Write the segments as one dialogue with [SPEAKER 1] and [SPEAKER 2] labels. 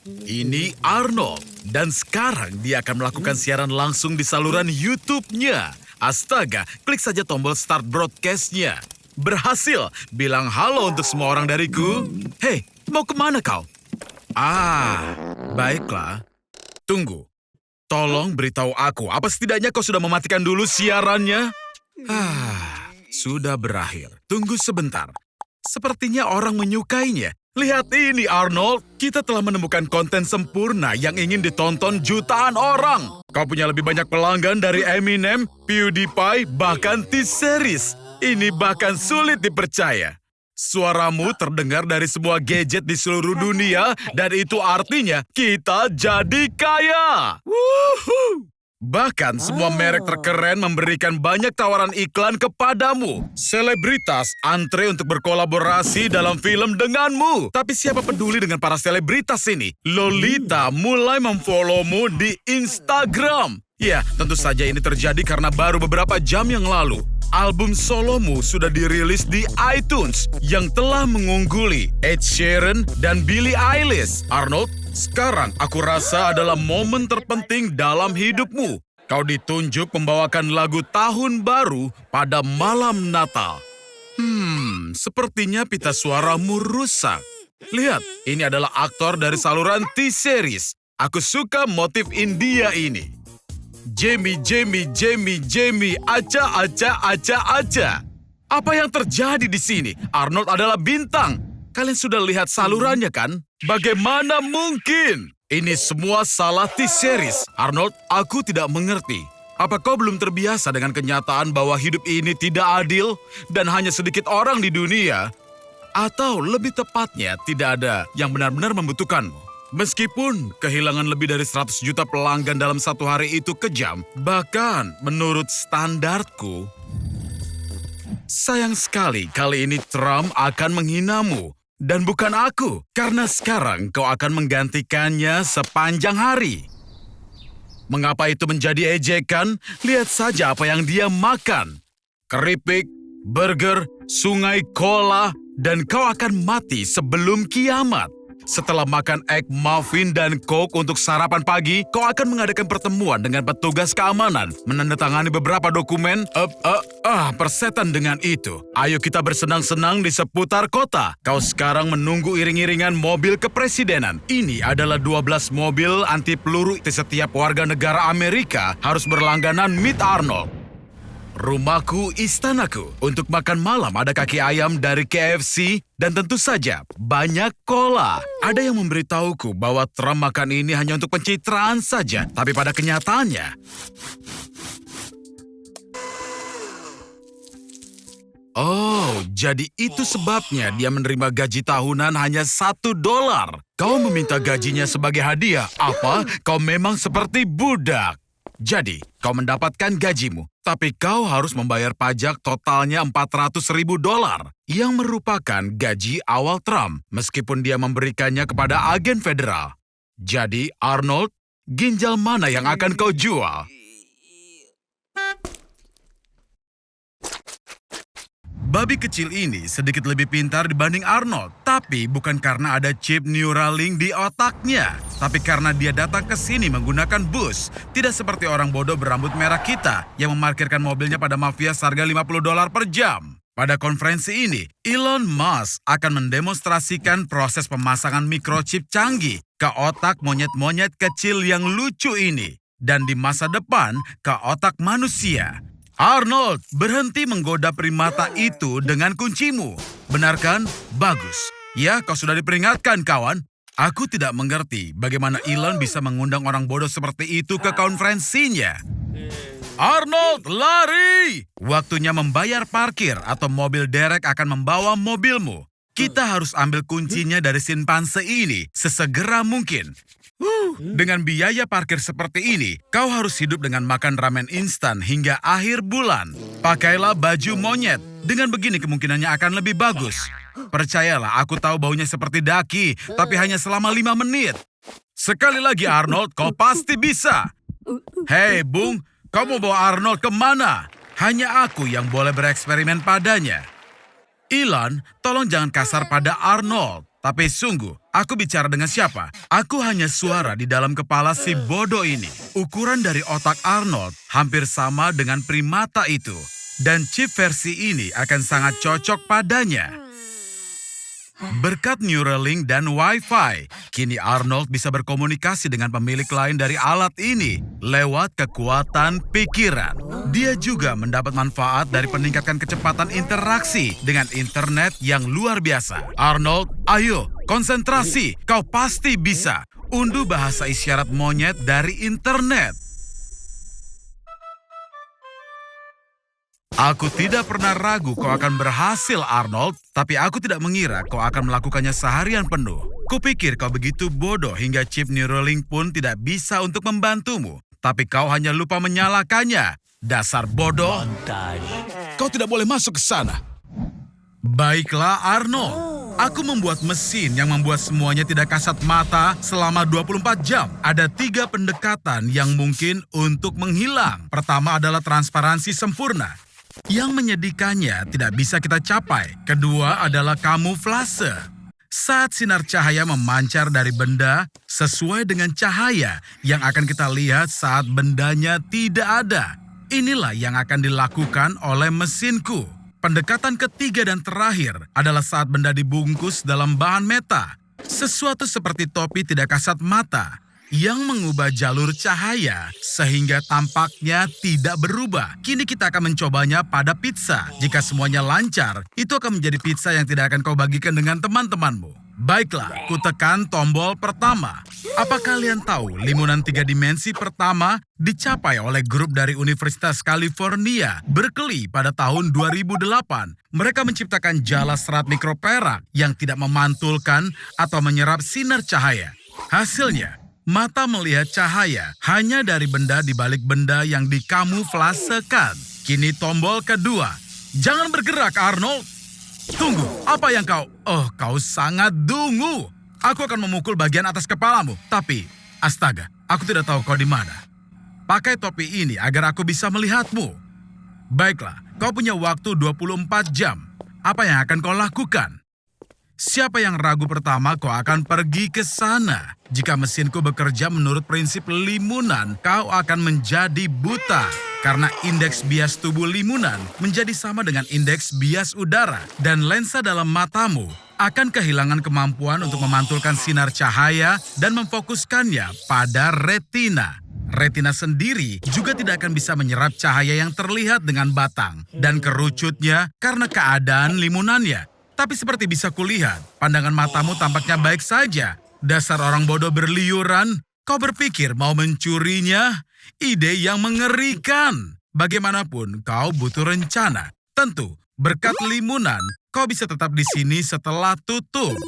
[SPEAKER 1] Ini Arnold, dan sekarang dia akan melakukan siaran langsung di saluran YouTube-nya. Astaga, klik saja tombol start broadcast-nya. Berhasil, bilang halo untuk semua orang dariku. Hei, mau kemana kau? Baiklah. Tunggu, tolong beritahu aku, apa setidaknya kau sudah mematikan dulu siarannya? Sudah berakhir. Tunggu sebentar. Sepertinya orang menyukainya. Lihat ini, Arnold. Kita telah menemukan konten sempurna yang ingin ditonton jutaan orang. Kau punya lebih banyak pelanggan dari Eminem, PewDiePie, bahkan T-Series. Ini bahkan sulit dipercaya. Suaramu terdengar dari semua gadget di seluruh dunia, dan itu artinya kita jadi kaya. Woohoo! Bahkan semua merek terkeren memberikan banyak tawaran iklan kepadamu. Selebritas antre untuk berkolaborasi dalam film denganmu. Tapi siapa peduli dengan para selebritas ini? Lolita mulai memfollowmu di Instagram. Ya, tentu saja ini terjadi karena baru beberapa jam yang lalu album solomu sudah dirilis di iTunes yang telah mengungguli Ed Sheeran dan Billie Eilish. Arnold, sekarang aku rasa adalah momen terpenting dalam hidupmu. Kau ditunjuk membawakan lagu tahun baru pada malam Natal. Sepertinya pita suaramu rusak. Lihat, ini adalah aktor dari saluran T-Series. Aku suka motif India ini. Jamie, aca. Apa yang terjadi di sini? Arnold adalah bintang. Kalian sudah lihat salurannya kan? Bagaimana mungkin? Ini semua salah T-Series. Arnold, aku tidak mengerti. Apa kau belum terbiasa dengan kenyataan bahwa hidup ini tidak adil dan hanya sedikit orang di dunia? Atau lebih tepatnya, tidak ada yang benar-benar membutuhkanmu. Meskipun kehilangan lebih dari 100 juta pelanggan dalam satu hari itu kejam, bahkan menurut standarku, sayang sekali kali ini Trump akan menghinamu. Dan bukan aku, karena sekarang kau akan menggantikannya sepanjang hari. Mengapa itu menjadi ejekan? Lihat saja apa yang dia makan. Keripik, burger, sungai cola, dan kau akan mati sebelum kiamat. Setelah makan egg muffin dan coke untuk sarapan pagi, kau akan mengadakan pertemuan dengan petugas keamanan, menandatangani beberapa dokumen. Persetan dengan itu. Ayo kita bersenang-senang di seputar kota. Kau sekarang menunggu iring-iringan mobil kepresidenan. Ini adalah 12 mobil anti peluru di setiap warga negara Amerika harus berlangganan meet Arnold. Rumahku, istanaku. Untuk makan malam ada kaki ayam dari KFC dan tentu saja banyak cola. Ada yang memberitahuku bahwa Trump makan ini hanya untuk pencitraan saja, tapi pada kenyataannya... Oh, jadi itu sebabnya dia menerima gaji tahunan hanya $1. Kau meminta gajinya sebagai hadiah. Apa? Kau memang seperti budak. Jadi, kau mendapatkan gajimu, tapi kau harus membayar pajak totalnya $400.000 yang merupakan gaji awal Trump, meskipun dia memberikannya kepada agen federal. Jadi, Arnold, ginjal mana yang akan kau jual? Babi kecil ini sedikit lebih pintar dibanding Arnold, tapi bukan karena ada chip Neuralink di otaknya, tapi karena dia datang ke sini menggunakan bus. Tidak seperti orang bodoh berambut merah kita yang memarkirkan mobilnya pada mafia seharga $50 per jam. Pada konferensi ini, Elon Musk akan mendemonstrasikan proses pemasangan microchip canggih ke otak monyet-monyet kecil yang lucu ini, dan di masa depan ke otak manusia. Arnold, berhenti menggoda primata itu dengan kuncimu. Benar kan? Bagus. Ya, kau sudah diperingatkan, kawan. Aku tidak mengerti bagaimana Elon bisa mengundang orang bodoh seperti itu ke konferensinya. Arnold, lari! Waktunya membayar parkir atau mobil derek akan membawa mobilmu. Kita harus ambil kuncinya dari simpanse ini sesegera mungkin. Dengan biaya parkir seperti ini, kau harus hidup dengan makan ramen instan hingga akhir bulan. Pakailah baju monyet. Dengan begini kemungkinannya akan lebih bagus. Percayalah, aku tahu baunya seperti daki, tapi hanya selama 5 menit. Sekali lagi Arnold, kau pasti bisa. Hei Bung, kau mau bawa Arnold kemana? Hanya aku yang boleh bereksperimen padanya. Elon, tolong jangan kasar pada Arnold. Tapi sungguh, aku bicara dengan siapa? Aku hanya suara di dalam kepala si bodoh ini. Ukuran dari otak Arnold hampir sama dengan primata itu. Dan chip versi ini akan sangat cocok padanya. Berkat Neuralink dan Wi-Fi, kini Arnold bisa berkomunikasi dengan pemilik lain dari alat ini lewat kekuatan pikiran. Dia juga mendapat manfaat dari peningkatan kecepatan interaksi dengan internet yang luar biasa. Arnold, ayo, konsentrasi, kau pasti bisa. Unduh bahasa isyarat monyet dari internet. Aku tidak pernah ragu kau akan berhasil, Arnold, tapi aku tidak mengira kau akan melakukannya seharian penuh. Kupikir kau begitu bodoh hingga chip Neuralink pun tidak bisa untuk membantumu. Tapi kau hanya lupa menyalakannya. Dasar bodoh. Kau tidak boleh masuk ke sana. Baiklah, Arnold. Aku membuat mesin yang membuat semuanya tidak kasat mata selama 24 jam. Ada 3 pendekatan yang mungkin untuk menghilang. Pertama adalah transparansi sempurna. Yang menyedihkannya tidak bisa kita capai. Kedua adalah kamuflase. Saat sinar cahaya memancar dari benda sesuai dengan cahaya yang akan kita lihat saat bendanya tidak ada. Inilah yang akan dilakukan oleh mesinku. Pendekatan ketiga dan terakhir adalah saat benda dibungkus dalam bahan meta. Sesuatu seperti topi tidak kasat mata yang mengubah jalur cahaya sehingga tampaknya tidak berubah. Kini kita akan mencobanya pada pizza. Jika semuanya lancar, itu akan menjadi pizza yang tidak akan kau bagikan dengan teman-temanmu. Baiklah, kutekan tombol pertama. Apa kalian tahu limunan 3 dimensi pertama dicapai oleh grup dari Universitas California, Berkeley pada tahun 2008. Mereka menciptakan jala serat mikroperak yang tidak memantulkan atau menyerap sinar cahaya. Hasilnya, mata melihat cahaya hanya dari benda di balik benda yang dikamuflasekan. Kini tombol kedua. Jangan bergerak, Arnold. Tunggu, apa yang kau... Oh, kau sangat dungu. Aku akan memukul bagian atas kepalamu. Tapi, astaga, aku tidak tahu kau di mana. Pakai topi ini agar aku bisa melihatmu. Baiklah, kau punya waktu 24 jam. Apa yang akan kau lakukan? Siapa yang ragu pertama, kau akan pergi ke sana. Jika mesinku bekerja menurut prinsip limunan, kau akan menjadi buta. Karena indeks bias tubuh limunan menjadi sama dengan indeks bias udara. Dan lensa dalam matamu akan kehilangan kemampuan untuk memantulkan sinar cahaya dan memfokuskannya pada retina. Retina sendiri juga tidak akan bisa menyerap cahaya yang terlihat dengan batang dan kerucutnya karena keadaan limunannya. Tapi seperti bisa kulihat, pandangan matamu tampaknya baik saja. Dasar orang bodoh berliuran, kau berpikir mau mencurinya? Ide yang mengerikan. Bagaimanapun, kau butuh rencana. Tentu, berkat limunan, kau bisa tetap di sini setelah tutup.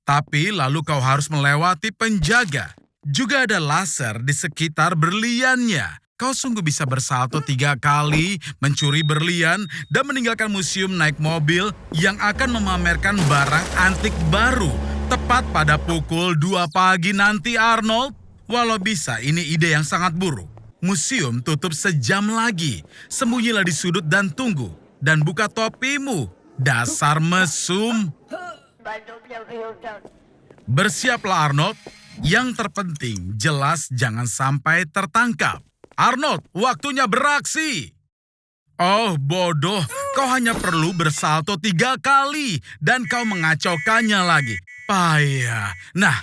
[SPEAKER 1] Tapi lalu kau harus melewati penjaga. Juga ada laser di sekitar berliannya. Kau sungguh bisa bersalto 3 kali, mencuri berlian, dan meninggalkan museum naik mobil yang akan memamerkan barang antik baru. Tepat pada pukul 2 pagi nanti, Arnold. Walau bisa, ini ide yang sangat buruk. Museum tutup sejam lagi. Sembunyilah di sudut dan tunggu. Dan buka topimu. Dasar mesum. Bersiaplah, Arnold. Yang terpenting, jelas jangan sampai tertangkap. Arnold, waktunya beraksi. Oh, bodoh. Kau hanya perlu bersalto 3 kali. Dan kau mengacaukannya lagi. Payah. Nah,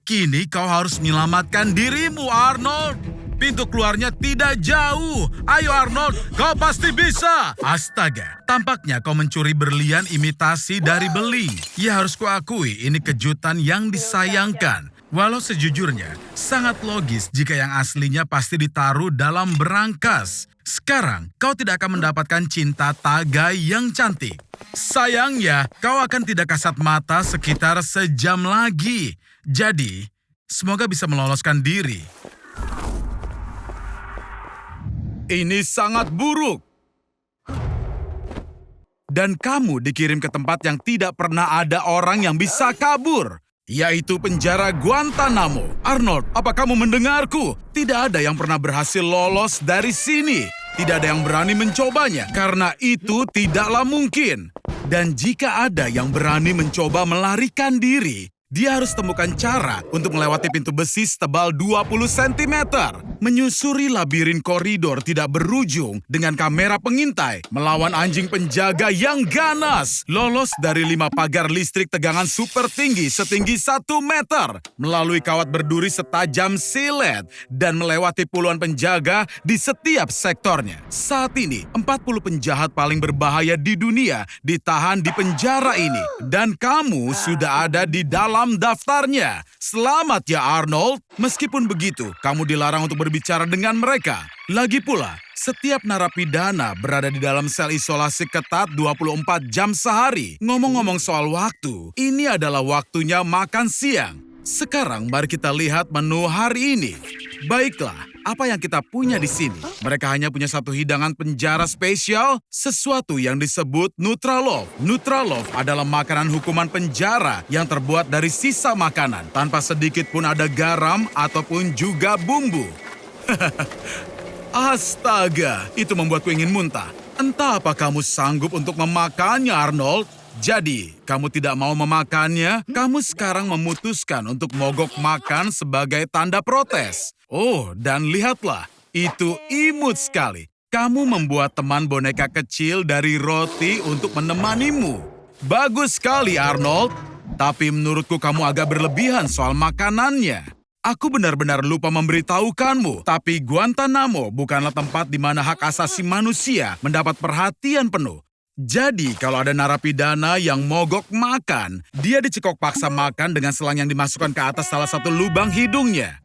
[SPEAKER 1] Kini kau harus menyelamatkan dirimu, Arnold. Pintu keluarnya tidak jauh. Ayo, Arnold, kau pasti bisa. Astaga, tampaknya kau mencuri berlian imitasi dari beling. Ya, harus kuakui, ini kejutan yang disayangkan. Walau sejujurnya, sangat logis jika yang aslinya pasti ditaruh dalam berangkas. Sekarang, kau tidak akan mendapatkan cinta tagai yang cantik. Sayangnya, kau akan tidak kasat mata sekitar sejam lagi. Jadi, semoga bisa meloloskan diri. Ini sangat buruk. Dan kamu dikirim ke tempat yang tidak pernah ada orang yang bisa kabur. Yaitu penjara Guantanamo. Arnold, apa kamu mendengarku? Tidak ada yang pernah berhasil lolos dari sini. Tidak ada yang berani mencobanya karena itu tidaklah mungkin. Dan jika ada yang berani mencoba melarikan diri, dia harus temukan cara untuk melewati pintu besi setebal 20 cm. Menyusuri labirin koridor tidak berujung dengan kamera pengintai. Melawan anjing penjaga yang ganas. Lolos dari 5 pagar listrik tegangan super tinggi setinggi 1 meter. Melalui kawat berduri setajam silet. Dan melewati puluhan penjaga di setiap sektornya. Saat ini, 40 penjahat paling berbahaya di dunia ditahan di penjara ini. Dan kamu sudah ada di dalam daftarnya. Selamat ya Arnold. Meskipun begitu, kamu dilarang untuk berbicara dengan mereka. Lagi pula, setiap narapidana berada di dalam sel isolasi ketat 24 jam sehari. Ngomong-ngomong soal waktu, ini adalah waktunya makan siang. Sekarang mari kita lihat menu hari ini. Baiklah, apa yang kita punya di sini? Mereka hanya punya satu hidangan penjara spesial, sesuatu yang disebut Nutralove. Nutralove adalah makanan hukuman penjara yang terbuat dari sisa makanan, tanpa sedikit pun ada garam ataupun juga bumbu. Astaga, itu membuatku ingin muntah. Entah apa kamu sanggup untuk memakannya, Arnold? Jadi, kamu tidak mau memakannya, kamu sekarang memutuskan untuk mogok makan sebagai tanda protes. Oh, dan lihatlah, itu imut sekali. Kamu membuat teman boneka kecil dari roti untuk menemanimu. Bagus sekali, Arnold. Tapi menurutku kamu agak berlebihan soal makanannya. Aku benar-benar lupa memberitahukanmu, tapi Guantanamo bukanlah tempat di mana hak asasi manusia mendapat perhatian penuh. Jadi, kalau ada narapidana yang mogok makan, dia dicekok paksa makan dengan selang yang dimasukkan ke atas salah satu lubang hidungnya.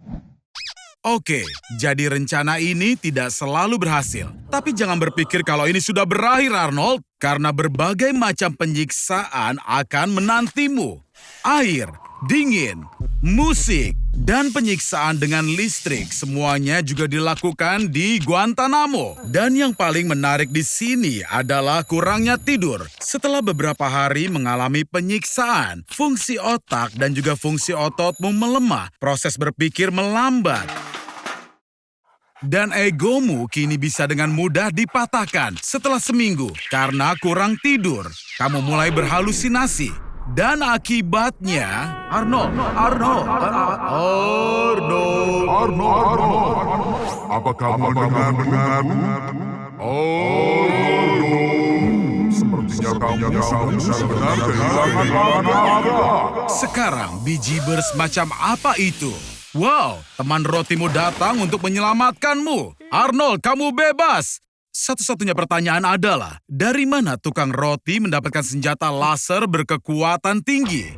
[SPEAKER 1] Oke, jadi rencana ini tidak selalu berhasil. Tapi jangan berpikir kalau ini sudah berakhir, Arnold. Karena berbagai macam penyiksaan akan menantimu. Air, dingin, musik, dan penyiksaan dengan listrik semuanya juga dilakukan di Guantanamo. Dan yang paling menarik di sini adalah kurangnya tidur. Setelah beberapa hari mengalami penyiksaan, fungsi otak dan juga fungsi ototmu melemah, proses berpikir melambat. Dan egomu kini bisa dengan mudah dipatahkan setelah seminggu karena kurang tidur. Kamu mulai berhalusinasi. Dan akibatnya, Arnold.
[SPEAKER 2] Apa kamu mendengar? Sepertinya kamu sudah benar kehilangan naga.
[SPEAKER 1] Sekarang biji semacam apa itu? Wow, teman rotimu datang untuk menyelamatkanmu. Arnold, kamu bebas. Satu-satunya pertanyaan adalah, dari mana tukang roti mendapatkan senjata laser berkekuatan tinggi?